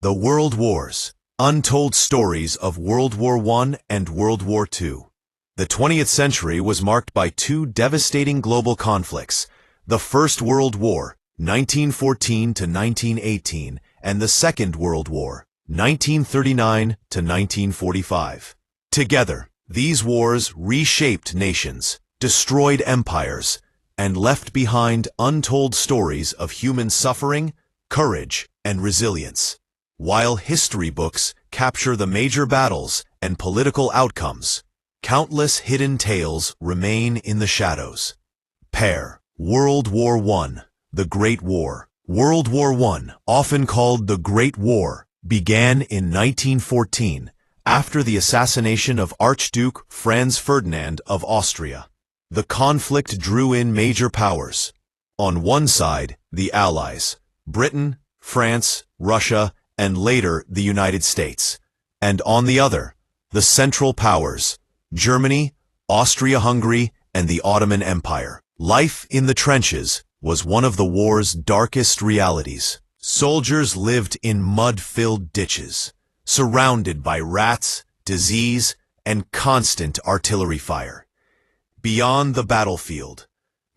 The World Wars, Untold Stories of World War I and World War II. The 20th century was marked by two devastating global conflicts, the First World War, 1914 to 1918, and the Second World War, 1939 to 1945. Together, these wars reshaped nations, destroyed empires, and left behind untold stories of human suffering, courage, and resilience. While history books capture the major battles and political outcomes, countless hidden tales remain in the shadows. Pair World War I, the Great War. World War I, often called the Great War, began in 1914 after the assassination of Archduke Franz Ferdinand of Austria. The conflict drew in major powers. On one side, the Allies, Britain, France, Russia, and later the United States, and on the other, the Central Powers, Germany, Austria-Hungary, and the Ottoman Empire. Life in the trenches was one of the war's darkest realities. Soldiers lived in mud-filled ditches, surrounded by rats, disease, and constant artillery fire. Beyond the battlefield,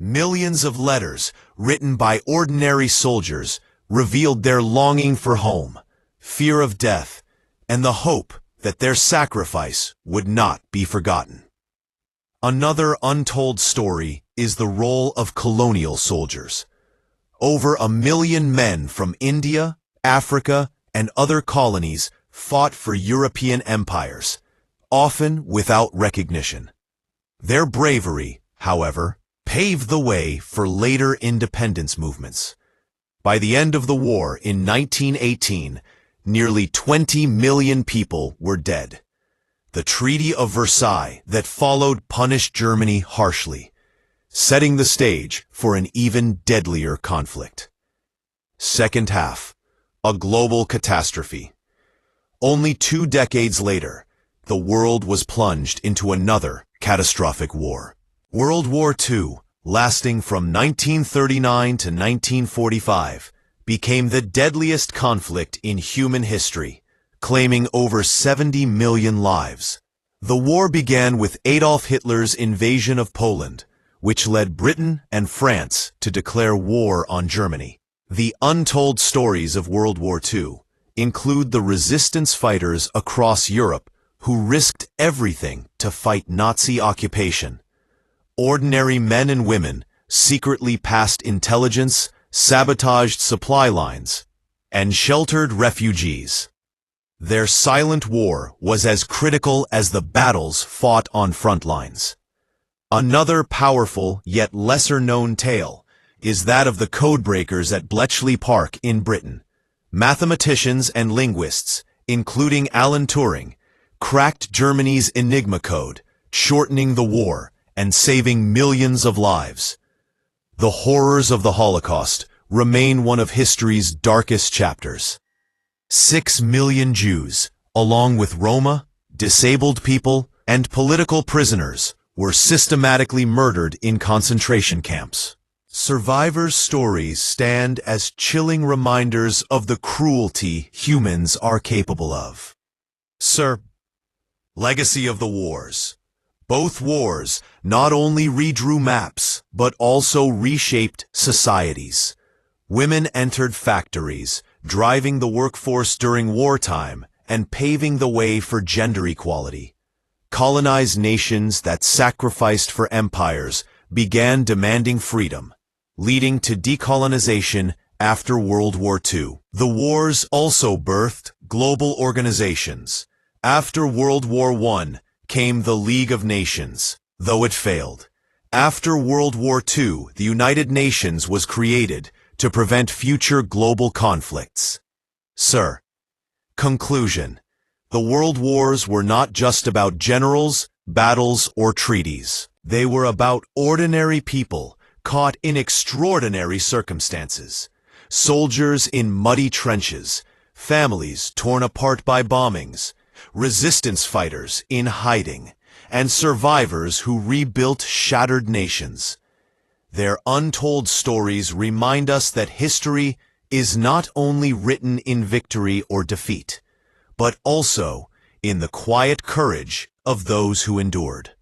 millions of letters written by ordinary soldiers revealed their longing for home, fear of death, and the hope that their sacrifice would not be forgotten. Another untold story is the role of colonial soldiers. Over 1 million men from India, Africa, and other colonies fought for European empires, often without recognition. Their bravery, however, paved the way for later independence movements. By the end of the war in 1918, nearly 20 million people were dead. The Treaty of Versailles that followed punished Germany harshly, setting the stage for an even deadlier conflict. Second half, a global catastrophe. Only 2 decades later, the world was plunged into another catastrophic war. World War II, lasting from 1939 to 1945, became the deadliest conflict in human history, claiming over 70 million lives. The war began with Adolf Hitler's invasion of Poland, which led Britain and France to declare war on Germany. The untold stories of World War II include the resistance fighters across Europe who risked everything to fight Nazi occupation. Ordinary men and women secretly passed intelligence, sabotaged supply lines, and sheltered refugees. Their silent war was as critical as the battles fought on front lines. Another powerful yet lesser-known tale is that of the codebreakers at Bletchley Park in Britain. Mathematicians and linguists, including Alan Turing, cracked Germany's Enigma code, shortening the war and saving millions of lives. The horrors of the Holocaust remain one of history's darkest chapters. 6 million Jews, along with Roma, disabled people, and political prisoners, were systematically murdered in concentration camps. Survivors' stories stand as chilling reminders of the cruelty humans are capable of. Sir, legacy of the wars. Both wars not only redrew maps, but also reshaped societies. Women entered factories, driving the workforce during wartime and paving the way for gender equality. Colonized nations that sacrificed for empires began demanding freedom, leading to decolonization after World War II. The wars also birthed global organizations. After World War I came the League of Nations, though it failed. After World War II, the United Nations was created to prevent future global conflicts. Sir, conclusion. The world wars were not just about generals, battles, or treaties. They were about ordinary people caught in extraordinary circumstances. Soldiers in muddy trenches, families torn apart by bombings, resistance fighters in hiding, and survivors who rebuilt shattered nations. Their untold stories remind us that history is not only written in victory or defeat, but also in the quiet courage of those who endured.